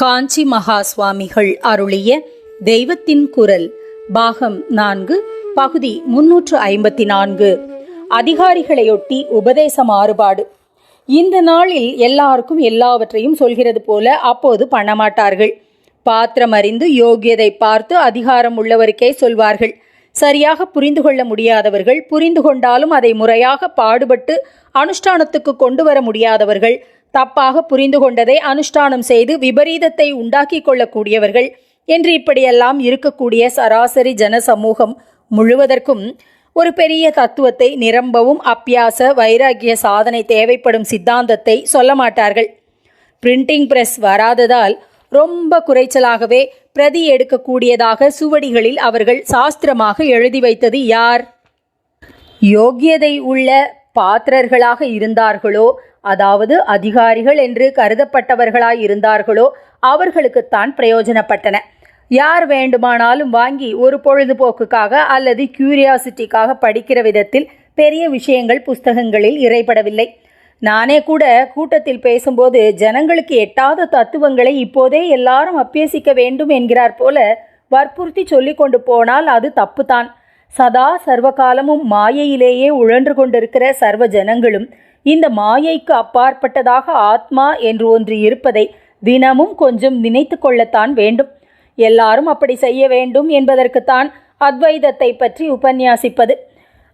காஞ்சி மகா சுவாமிகள் அருளிய தெய்வத்தின் குரல் பாகம் 4 பகுதி 354. அதிகாரிகளையொட்டி உபதேச மாறுபாடு. இந்த நாளில் எல்லாருக்கும் எல்லாவற்றையும் சொல்கிறது போல அப்போது பண்ணமாட்டார்கள். பாத்திரம் அறிந்து யோகியதை பார்த்து அதிகாரம் உள்ளவருக்கே சொல்வார்கள். சரியாக புரிந்து கொள்ள முடியாதவர்கள், புரிந்து கொண்டாலும் அதை முறையாக பாடுபட்டு அனுஷ்டானத்துக்கு கொண்டு வர முடியாதவர்கள், தப்பாக புரிந்து கொண்டதை அனுஷ்டானம் செய்து விபரீதத்தை உண்டாக்கி கொள்ளக்கூடியவர்கள் என்று இப்படியெல்லாம் இருக்கக்கூடிய சராசரி ஜன சமூகம் முழுவதற்கும் ஒரு பெரிய தத்துவத்தை நிரம்பவும் அப்பியாச வைராகிய சாதனை தேவைப்படும் சித்தாந்தத்தை சொல்ல மாட்டார்கள். பிரிண்டிங் பிரஸ் வராததால் ரொம்ப குறைச்சலாகவே பிரதி எடுக்கக்கூடியதாக சுவடிகளில் அவர்கள் சாஸ்திரமாக எழுதி வைத்தது யார்? யோகியதை உள்ள பாத்திரர்களாக இருந்தார்களோ, அதாவது அதிகாரிகள் என்று கருதப்பட்டவர்களாய் இருந்தார்களோ அவர்களுக்குத்தான் பிரயோஜனப்பட்டன. யார் வேண்டுமானாலும் வாங்கி ஒரு பொழுதுபோக்குக்காக அல்லது கியூரியாசிட்டிக்காக படிக்கிற விதத்தில் பெரிய விஷயங்கள் புஸ்தகங்களில் இறைப்படவில்லை. நானே கூட கூட்டத்தில் பேசும்போது ஜனங்களுக்கு எட்டாத தத்துவங்களை இப்போதே எல்லாரும் அபியசிக்க வேண்டும் என்கிறார் போல வற்புறுத்தி சொல்லி கொண்டு போனால் அது தப்புதான். சதா சர்வகாலமும் மாயையிலேயே உழன்று கொண்டிருக்கிற சர்வ ஜனங்களும் இந்த மாயைக்கு அப்பாற்பட்டதாக ஆத்மா என்று ஒன்று இருப்பதை தினமும் கொஞ்சம் நினைத்து கொள்ளத்தான் வேண்டும். எல்லாரும் அப்படி செய்ய வேண்டும் என்பதற்குத்தான் அத்வைதத்தை பற்றி உபன்யாசிப்பது.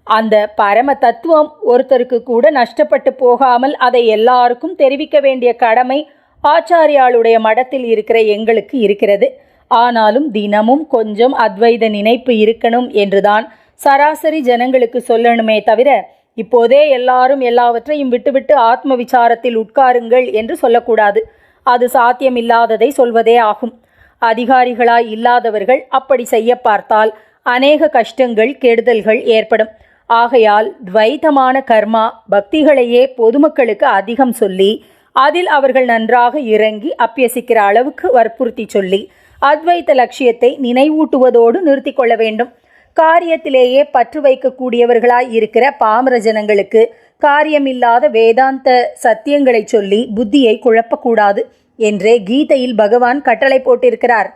அந்த பரம தத்துவம் ஒருத்தருக்கு கூட நஷ்டப்பட்டு போகாமல் அதை எல்லாருக்கும் தெரிவிக்க வேண்டிய கடமை ஆச்சாரியாளுடைய மடத்தில் இருக்கிற எங்களுக்கு இருக்கிறது. ஆனாலும் தினமும் கொஞ்சம் அத்வைத நினைப்பு இருக்கணும் என்றுதான் சராசரி ஜனங்களுக்கு சொல்லணுமே தவிர இப்போதே எல்லாரும் எல்லாவற்றையும் விட்டுவிட்டு ஆத்ம விசாரத்தில் உட்காருங்கள் என்று சொல்லக்கூடாது. அது சாத்தியமில்லாததை சொல்வதே ஆகும். அதிகாரிகளாய் இல்லாதவர்கள் அப்படி செய்ய பார்த்தால் அநேக கஷ்டங்கள் கெடுதல்கள் ஏற்படும். ஆகையால் துவைதமான கர்மா பக்திகளையே பொதுமக்களுக்கு அதிகம் சொல்லி அதில் அவர்கள் நன்றாக இறங்கி அப்பியசிக்கிற அளவுக்கு வற்புறுத்தி சொல்லி அத்வைத லட்சியத்தை நினைவூட்டுவதோடு நிறுத்தி கொள்ள வேண்டும். காரியத்திலேயே பற்று வைக்கக்கூடியவர்களாய் இருக்கிற பாமர ஜனங்களுக்கு காரியமில்லாத வேதாந்த சத்தியங்களை சொல்லி புத்தியை குழப்பக்கூடாது என்றே கீதையில் பகவான் கட்டளை போட்டிருக்கிறார்.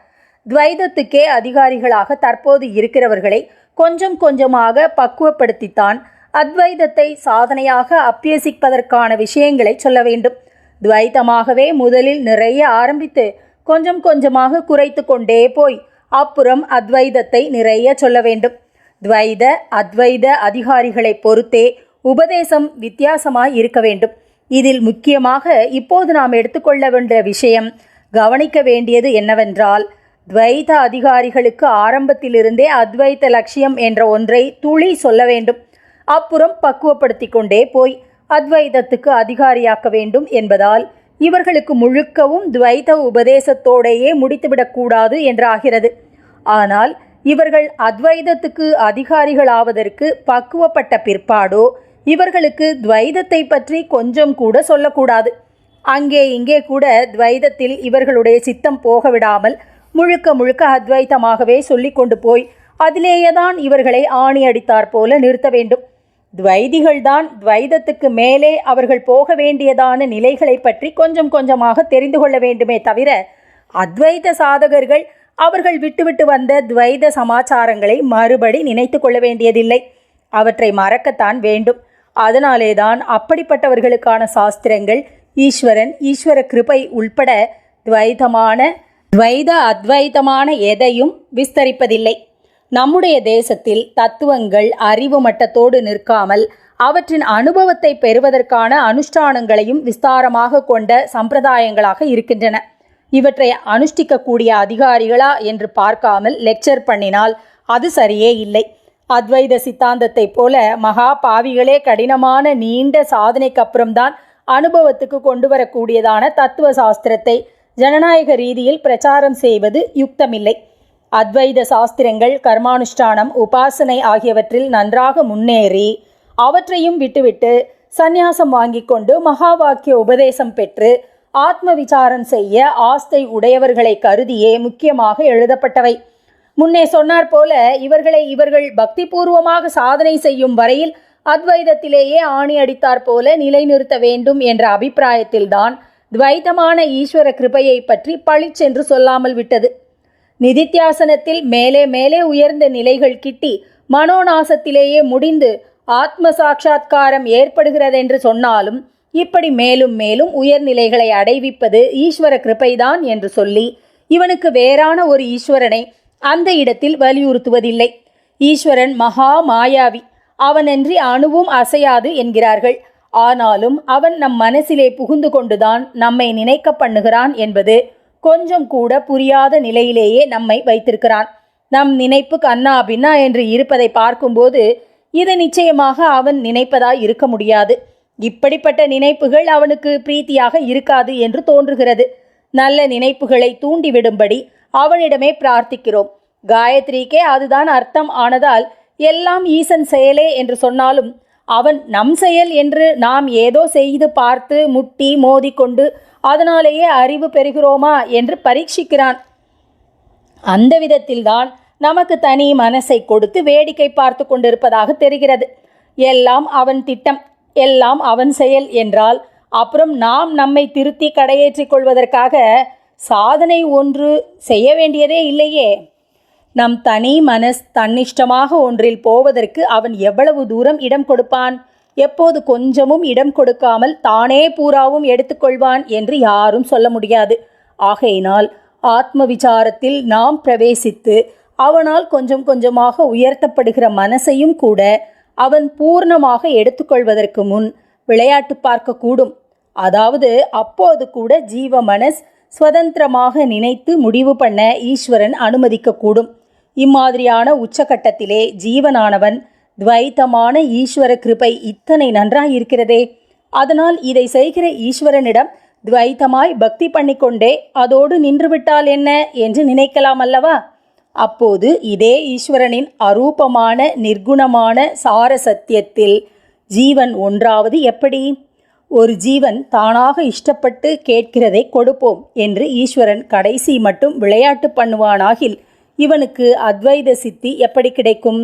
துவைதத்துக்கே அதிகாரிகளாக தற்போது இருக்கிறவர்களை கொஞ்சம் கொஞ்சமாக பக்குவப்படுத்தித்தான் அத்வைதத்தை சாதனையாக அபியசிப்பதற்கான விஷயங்களை சொல்ல வேண்டும். துவைதமாகவே முதலில் நிறைய ஆரம்பித்து கொஞ்சம் கொஞ்சமாக குறைத்து கொண்டே போய் அப்புறம் அத்வைதத்தை நிறைய சொல்ல வேண்டும். துவைத அத்வைத அதிகாரிகளை பொறுத்தே உபதேசம் வித்தியாசமாய் இருக்க வேண்டும். இதில் முக்கியமாக இப்போது நாம் எடுத்துக்கொள்ள வேண்டிய விஷயம், கவனிக்க வேண்டியது என்னவென்றால், துவைத அதிகாரிகளுக்கு ஆரம்பத்திலிருந்தே அத்வைத லட்சியம் என்ற ஒன்றை துளி சொல்ல வேண்டும். அப்புறம் பக்குவப்படுத்தி கொண்டே போய் அத்வைதத்துக்கு அதிகாரியாக்க வேண்டும் என்பதால் இவர்களுக்கு முழுக்கவும் துவைத உபதேசத்தோடையே முடித்துவிடக்கூடாது என்றாகிறது. ஆனால் இவர்கள் அத்வைதத்துக்கு அதிகாரிகளாவதற்கு பக்குவப்பட்ட பிற்பாடோ இவர்களுக்கு துவைதத்தை பற்றி கொஞ்சம் கூட சொல்லக்கூடாது. அங்கே இங்கே கூட துவைதத்தில் இவர்களுடைய சித்தம் போக விடாமல் முழுக்க முழுக்க அத்வைதமாகவே சொல்லி கொண்டு போய் அதிலேயேதான் இவர்களை ஆணி அடித்தார் போல நிறுத்த வேண்டும். துவைதிகள்தான் துவைதத்துக்கு மேலே அவர்கள் போக வேண்டியதான நிலைகளை பற்றி கொஞ்சம் கொஞ்சமாக தெரிந்து கொள்ள வேண்டுமே தவிர அத்வைத சாதகர்கள் அவர்கள் விட்டுவிட்டு வந்த துவைத சமாச்சாரங்களை மறுபடி நினைத்து கொள்ள வேண்டியதில்லை. அவற்றை மறக்கத்தான் வேண்டும். அதனாலேதான் அப்படிப்பட்டவர்களுக்கான சாஸ்திரங்கள் ஈஸ்வரன், ஈஸ்வர கிருபை உள்பட துவைத அத்வைதமான எதையும் விஸ்தரிப்பதில்லை. நம்முடைய தேசத்தில் தத்துவங்கள் அறிவு மட்டத்தோடு நிற்காமல் அவற்றின் அனுபவத்தை பெறுவதற்கான அனுஷ்டானங்களையும் விஸ்தாரமாக கொண்ட சம்பிரதாயங்களாக இருக்கின்றன. இவற்றை அனுஷ்டிக்கக்கூடிய அதிகாரிகளா என்று பார்க்காமல் லெக்சர் பண்ணினால் அது சரியே இல்லை. அத்வைத சித்தாந்தத்தை போல மகா பாவிகளே கடினமான நீண்ட சாதனைக்கு அப்புறம்தான் அனுபவத்துக்கு கொண்டு வரக்கூடியதான தத்துவ சாஸ்திரத்தை ஜனநாயக ரீதியில் பிரச்சாரம் செய்வது யுக்தமில்லை. அத்வைத சாஸ்திரங்கள் கர்மானுஷ்டானம் உபாசனை ஆகியவற்றில் நன்றாக முன்னேறி அவற்றையும் விட்டுவிட்டு சந்நியாசம் வாங்கி கொண்டு மகா வாக்கிய உபதேசம் பெற்று ஆத்ம விசாரம் செய்ய ஆஸ்தை உடையவர்களை கருதியே முக்கியமாக எழுதப்பட்டவை. முன்னே சொன்னார் போல இவர்கள் பக்தி பூர்வமாக சாதனை செய்யும் வரையில் அத்வைதத்திலேயே ஆணி அடித்தார் போல நிலைநிறுத்த வேண்டும் என்ற அபிப்பிராயத்தில்தான் துவைத்தமான ஈஸ்வர கிருபையை பற்றி பளிச்சென்று சொல்லாமல் விட்டது. நிதித்தியாசனத்தில் மேலே மேலே உயர்ந்த நிலைகள் கிட்டி மனோநாசத்திலேயே முடிந்து ஆத்ம சாட்சா்காரம் ஏற்படுகிறதென்று சொன்னாலும் இப்படி மேலும் மேலும் உயர்நிலைகளை அடைவிப்பது ஈஸ்வர கிருபைதான் என்று சொல்லி இவனுக்கு வேறான ஒரு ஈஸ்வரனை அந்த இடத்தில் வலியுறுத்துவதில்லை. ஈஸ்வரன் மகா மாயாவி, அவனன்றி அணுவும் அசையாது என்கிறார்கள். ஆனாலும் அவன் நம் மனசிலே புகுந்து கொண்டுதான் நம்மை நினைக்க பண்ணுகிறான் என்பது கொஞ்சம் கூட புரியாத நிலையிலேயே நம்மை வைத்திருக்கிறான். நம் நினைப்பு கண்ணா பின்னா என்று இருப்பதை பார்க்கும்போது இது நிச்சயமாக அவன் நினைப்பதாய் இருக்க முடியாது. இப்படிப்பட்ட நினைப்புகள் அவனுக்கு பிரீத்தியாக இருக்காது என்று தோன்றுகிறது. நல்ல நினைப்புகளை தூண்டிவிடும்படி அவனிடமே பிரார்த்திக்கிறோம். காயத்ரிக்கே அதுதான் அர்த்தம் ஆனதால் எல்லாம் ஈசன் செயலே என்று சொன்னாலும் அவன் நம் செயல் என்று நாம் ஏதோ செய்து பார்த்து முட்டி மோதிக்கொண்டு அதனாலேயே அறிவு பெறுகிறோமா என்று பரீட்சிக்கிறான். அந்த விதத்தில்தான் நமக்கு தனி மனசை கொடுத்து வேடிக்கை பார்த்து கொண்டிருப்பதாக தெரிகிறது. எல்லாம் அவன் திட்டம், எல்லாம் அவன் செயல் என்றால் அப்புறம் நாம் நம்மை திருத்தி கடையேற்றிக் கொள்வதற்காக சாதனை ஒன்று செய்ய வேண்டியதே இல்லையே. நம் தனி மனஸ் தன்னிஷ்டமாக ஒன்றில் போவதற்கு அவன் எவ்வளவு தூரம் இடம் கொடுப்பான்? எப்போது கொஞ்சமும் இடம் கொடுக்காமல் தானே பூராவும் எடுத்துக்கொள்வான் என்று யாரும் சொல்ல முடியாது. ஆகையினால் ஆத்ம விசாரத்தில் நாம் பிரவேசித்து அவனால் கொஞ்சம் கொஞ்சமாக உயர்த்தப்படுகிற மனசையும் கூட அவன் பூர்ணமாக எடுத்துக்கொள்வதற்கு முன் விளையாட்டு பார்க்கக்கூடும். அதாவது அப்போது கூட ஜீவ மனஸ் சுதந்திரமாக நினைத்து முடிவு பண்ண ஈஸ்வரன் அனுமதிக்கக்கூடும். இம்மாதிரியான உச்சகட்டத்திலே ஜீவனானவன் துவைத்தமான ஈஸ்வர கிருபை இத்தனை நன்றாயிருக்கிறதே, அதனால் இதை செய்கிற ஈஸ்வரனிடம் துவைத்தமாய் பக்தி பண்ணிக்கொண்டே அதோடு நின்றுவிட்டால் என்ன என்று நினைக்கலாம் அல்லவா? அப்போது இதே ஈஸ்வரனின் அரூபமான நிர்குணமான சார சத்தியத்தில் ஜீவன் ஒன்றாவது எப்படி? ஒரு ஜீவன் தானாக இஷ்டப்பட்டு கேட்கிறதை கொடுப்போம் என்று ஈஸ்வரன் கடைசி மட்டும் விளையாட்டு பண்ணுவானாகில் இவனுக்கு அத்வைத சித்தி எப்படி கிடைக்கும்?